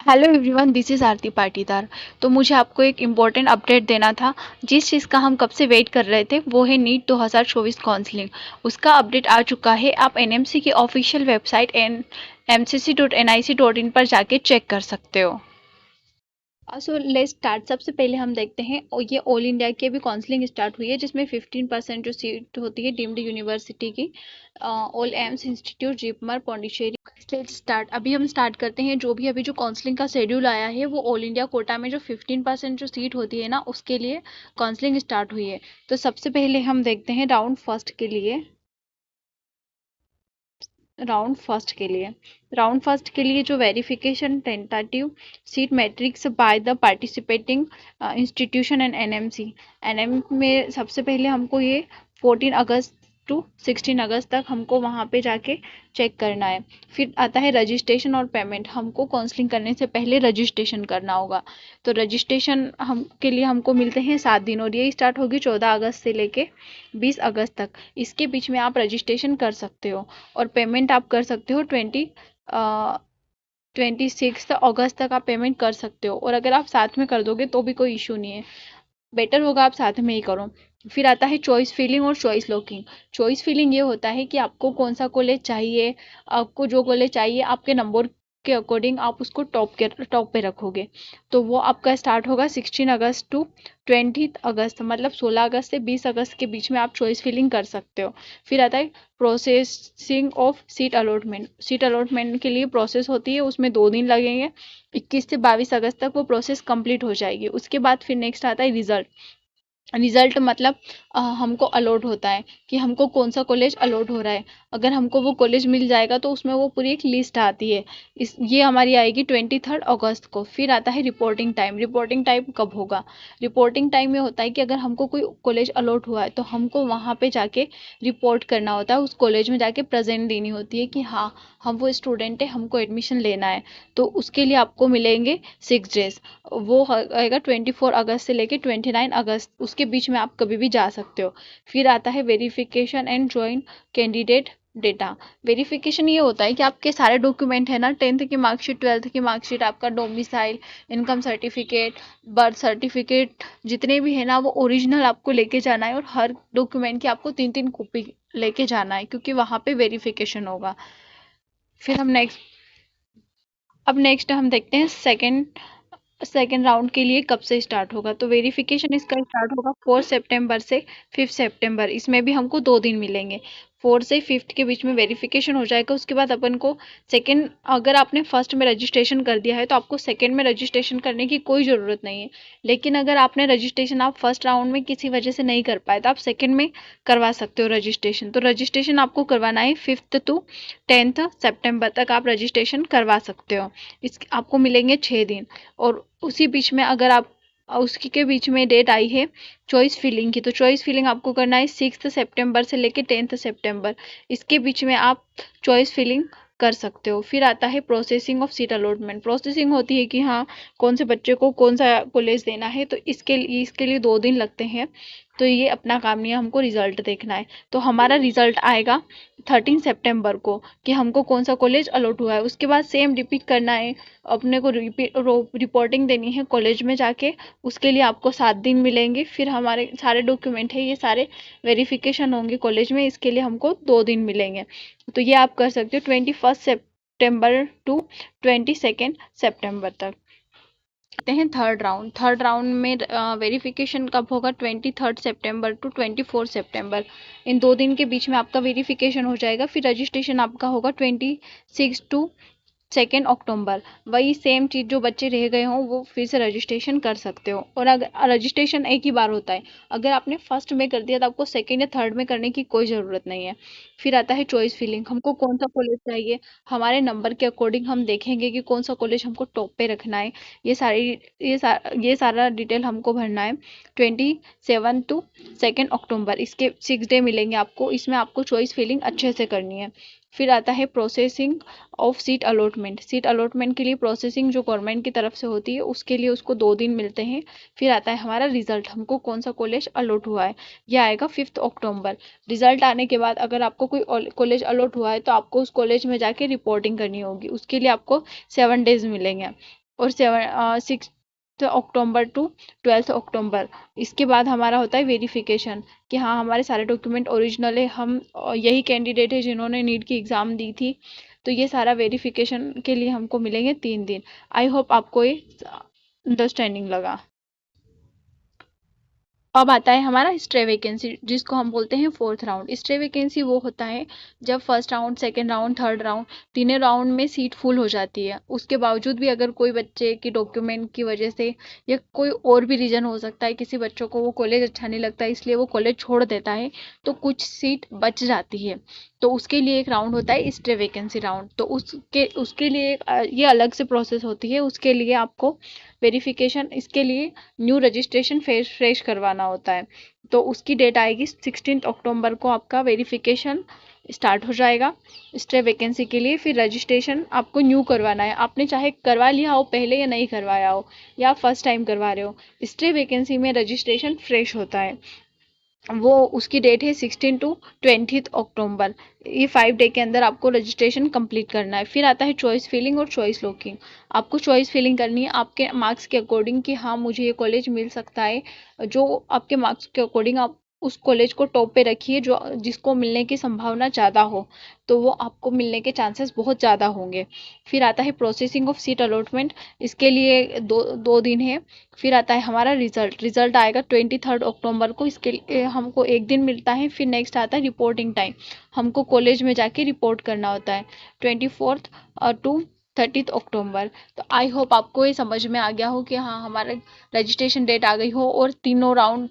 Hello everyone, this is आरती पाटीदार। तो मुझे आपको एक इम्पॉर्टेंट अपडेट देना था। जिस चीज़ का हम कब से वेट कर रहे थे वो है नीट 2024 काउंसलिंग। उसका अपडेट आ चुका है। आप एनएमसी की ऑफिशियल वेबसाइट mcc.nic.in पर जाके चेक कर सकते हो। So let's start. सबसे पहले हम देखते हैं और ये ऑल इंडिया की अभी काउंसलिंग स्टार्ट हुई है, जिसमें 15% जो सीट होती है डीम्ड यूनिवर्सिटी की, all AIIMS institute, JIPMER, Pondicherry. Let's start. अभी हम स्टार्ट करते हैं। जो भी अभी जो काउंसलिंग का शेड्यूल आया है वो ऑल इंडिया कोटा में जो 15% जो सीट होती है ना, उसके लिए काउंसलिंग स्टार्ट हुई है। तो सबसे पहले हम देखते हैं राउंड फर्स्ट के लिए जो verification tentative seat matrix by the participating institution and NMC. NM में सबसे पहले हमको ये 14 अगस्त टू 16 अगस्त तक हमको वहाँ पे जाके चेक करना है। फिर आता है रजिस्ट्रेशन और पेमेंट। हमको काउंसलिंग करने से पहले रजिस्ट्रेशन करना होगा। तो रजिस्ट्रेशन हम के लिए हमको मिलते हैं 7 दिन, और ये स्टार्ट होगी 14 अगस्त से लेके 20 अगस्त तक। इसके बीच में आप रजिस्ट्रेशन कर सकते हो, और पेमेंट आप कर सकते हो 26 अगस्त तक आप पेमेंट कर सकते हो। और अगर आप साथ में कर दोगे तो भी कोई इशू नहीं है, बेटर होगा आप साथ में ही करो। फिर आता है चॉइस फिलिंग और चॉइस लॉकिंग। चॉइस फिलिंग ये होता है कि आपको कौन सा कॉलेज चाहिए, आपको जो कॉलेज चाहिए आपके नंबर के अकॉर्डिंग आप उसको टॉप पे रखोगे। तो वो आपका स्टार्ट होगा 16 अगस्त टू 20 अगस्त, मतलब 16 अगस्त से 20 अगस्त के बीच में आप चॉइस फिलिंग कर सकते हो। फिर आता है processing of seat allotment. Seat allotment के लिए प्रोसेस होती है, उसमें 2 दिन लगेंगे। 21 से 22 अगस्त तक वो प्रोसेस कंप्लीट हो जाएगी। उसके बाद फिर नेक्स्ट आता है रिजल्ट। रिजल्ट मतलब हमको अलॉट होता है कि हमको कौन सा कॉलेज अलॉट हो रहा है। अगर हमको वो कॉलेज मिल जाएगा तो उसमें वो पूरी एक लिस्ट आती है। ये हमारी आएगी 23 अगस्त को। फिर आता है रिपोर्टिंग टाइम। रिपोर्टिंग टाइम कब होगा? रिपोर्टिंग टाइम में होता है कि अगर हमको कोई कॉलेज अलॉट हुआ है तो हमको वहाँ पे जाके रिपोर्ट करना होता है, उस कॉलेज में जाके प्रेजेंट देनी होती है कि हाँ, हम वो स्टूडेंट है, हमको एडमिशन लेना है। तो उसके लिए आपको मिलेंगे 6 डेज। वो आएगा 24 अगस्त से लेके 29 अगस्त, उसके बीच में आप कभी भी जा सकते हो। फिर आता है verification and join candidate data. Verification ये होता है कि आपके सारे डॉक्यूमेंट है ना, 10th की मार्कशीट, 12th की मार्कशीट, आपका domicile, income certificate, birth certificate, जितने भी है ना वो ओरिजिनल आपको लेके जाना है। और हर डॉक्यूमेंट की आपको 3-3 कॉपी लेके जाना है, क्योंकि वहाँ पे वेरिफिकेशन होगा। फिर हम नेक्स्ट हम देखते हैं सेकेंड राउंड के लिए कब से स्टार्ट होगा। तो वेरिफिकेशन इसका स्टार्ट होगा 4 सितंबर से 5 सितंबर। इसमें भी हमको 2 दिन मिलेंगे। 4 से 5 के बीच में वेरिफिकेशन हो जाएगा। उसके बाद अपन को सेकेंड, अगर आपने फर्स्ट में रजिस्ट्रेशन कर दिया है तो आपको सेकेंड में रजिस्ट्रेशन करने की कोई ज़रूरत नहीं है। लेकिन अगर आपने रजिस्ट्रेशन आप फर्स्ट राउंड में किसी वजह से नहीं कर पाए तो आप सेकेंड में करवा सकते हो रजिस्ट्रेशन। तो रजिस्ट्रेशन आपको करवाना है 5 to 10 सितंबर तक आप रजिस्ट्रेशन करवा सकते हो। इस आपको मिलेंगे 6 दिन। और उसी बीच में अगर आप उसकी के बीच में डेट आई है चॉइस फिलिंग की, तो चॉइस फिलिंग आपको करना है 6 सितंबर से लेके 10 सितंबर। इसके बीच में आप चॉइस फिलिंग कर सकते हो। फिर आता है processing of seat allotment. Processing होती है कि हाँ, कौन से बच्चे को कौन सा कॉलेज देना है, तो इसके लिए 2 दिन लगते हैं। तो ये अपना काम नहीं है, हमको रिजल्ट देखना है। तो हमारा रिजल्ट आएगा 13 सितंबर को कि हमको कौन सा कॉलेज अलॉट हुआ है। उसके बाद सेम रिपीट करना है, अपने को रिपोर्टिंग देनी है कॉलेज में जाके। उसके लिए आपको 7 दिन मिलेंगे। फिर हमारे सारे डॉक्यूमेंट है ये सारे वेरिफिकेशन होंगे कॉलेज में, इसके लिए हमको 2 दिन मिलेंगे। तो ये आप कर सकते हो 21 सितंबर टू 22 सितंबर तक। हैं थर्ड राउंड में वेरिफिकेशन कब होगा? 23 सितंबर टू 24 सितंबर। इन 2 दिन के बीच में आपका वेरिफिकेशन हो जाएगा। फिर रजिस्ट्रेशन आपका होगा 26 टू 2 अक्टूबर। वही सेम चीज़, जो बच्चे रह गए हों वो फिर से रजिस्ट्रेशन कर सकते हो। और अगर रजिस्ट्रेशन एक ही बार होता है, अगर आपने फर्स्ट में कर दिया तो आपको सेकेंड या थर्ड में करने की कोई ज़रूरत नहीं है। फिर आता है चॉइस फिलिंग। हमको कौन सा कॉलेज चाहिए, हमारे नंबर के अकॉर्डिंग हम देखेंगे कि कौन सा कॉलेज हमको टॉप पे रखना है। ये सारा डिटेल हमको भरना है। 27 टू 2 अक्टूबर, इसके 6 डे मिलेंगे आपको। इसमें आपको चॉइस फिलिंग अच्छे से करनी है। फिर आता है processing of seat allotment. Seat allotment के लिए प्रोसेसिंग जो गवर्नमेंट की तरफ से होती है उसके लिए उसको 2 दिन मिलते हैं। फिर आता है हमारा रिजल्ट, हमको कौन सा कॉलेज अलॉट हुआ है, यह आएगा 5 अक्टूबर। रिजल्ट आने के बाद अगर आपको कोई कॉलेज अलॉट हुआ है तो आपको उस कॉलेज में जाके रिपोर्टिंग करनी होगी। उसके लिए आपको 7 डेज मिलेंगे। और 6 अक्टूबर टू 12 अक्टूबर। इसके बाद हमारा होता है वेरिफिकेशन कि हाँ हमारे सारे डॉक्यूमेंट ओरिजिनल है, हम यही कैंडिडेट है जिन्होंने नीट की एग्ज़ाम दी थी। तो ये सारा वेरिफिकेशन के लिए हमको मिलेंगे 3 दिन। आई होप आपको ये अंडरस्टैंडिंग लगा। अब आता है हमारा स्टे वैकेंसी, जिसको हम बोलते हैं फोर्थ राउंड। स्टे वैकेंसी वो होता है जब first round, second round, third round, तीनों राउंड में सीट फुल हो जाती है, उसके बावजूद भी अगर कोई बच्चे की डॉक्यूमेंट की वजह से या कोई और भी रीज़न हो सकता है, किसी बच्चों को वो कॉलेज अच्छा नहीं लगता इसलिए वो कॉलेज छोड़ देता है, तो कुछ सीट बच जाती है। तो उसके लिए एक राउंड होता है स्टे वैकेंसी राउंड। तो उसके उसके लिए ये अलग से प्रोसेस होती है। उसके लिए आपको वेरिफिकेशन, इसके लिए न्यू रजिस्ट्रेशन फ्रेश करवाना होता है। तो उसकी डेट आएगी 16 अक्टूबर को, आपका वेरिफिकेशन स्टार्ट हो जाएगा स्टे वैकेंसी के लिए। फिर रजिस्ट्रेशन आपको न्यू करवाना है, आपने चाहे करवा लिया हो पहले या नहीं करवाया हो, या फर्स्ट टाइम करवा रहे हो, स्टे वैकेंसी में रजिस्ट्रेशन फ्रेश होता है। वो उसकी डेट है 16 to 20 अक्टूबर। ये 5 डे के अंदर आपको रजिस्ट्रेशन कंप्लीट करना है। फिर आता है चॉइस फिलिंग और चॉइस लॉकिंग। आपको चॉइस फिलिंग करनी है आपके मार्क्स के अकॉर्डिंग कि हाँ मुझे ये कॉलेज मिल सकता है। जो आपके मार्क्स के अकॉर्डिंग आप उस कॉलेज को टॉप पे रखिए, जो जिसको मिलने की संभावना ज़्यादा हो, तो वो आपको मिलने के चांसेस बहुत ज़्यादा होंगे। फिर आता है प्रोसेसिंग ऑफ सीट अलॉटमेंट। इसके लिए दो दिन है। फिर आता है हमारा रिजल्ट आएगा 23 अक्टूबर को। इसके लिए हमको एक दिन मिलता है। फिर नेक्स्ट आता है रिपोर्टिंग टाइम, हमको कॉलेज में जाके रिपोर्ट करना होता है 24 टू 30 अक्टूबर। तो आई होप आपको ये समझ में आ गया हो कि हाँ हमारा रजिस्ट्रेशन डेट आ गई हो और तीनों राउंड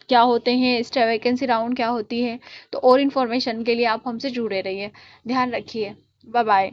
क्या होते हैं, स्टे वैकेंसी राउंड क्या होती है। तो और इन्फॉर्मेशन के लिए आप हमसे जुड़े रहिए। ध्यान रखिए। Bye bye.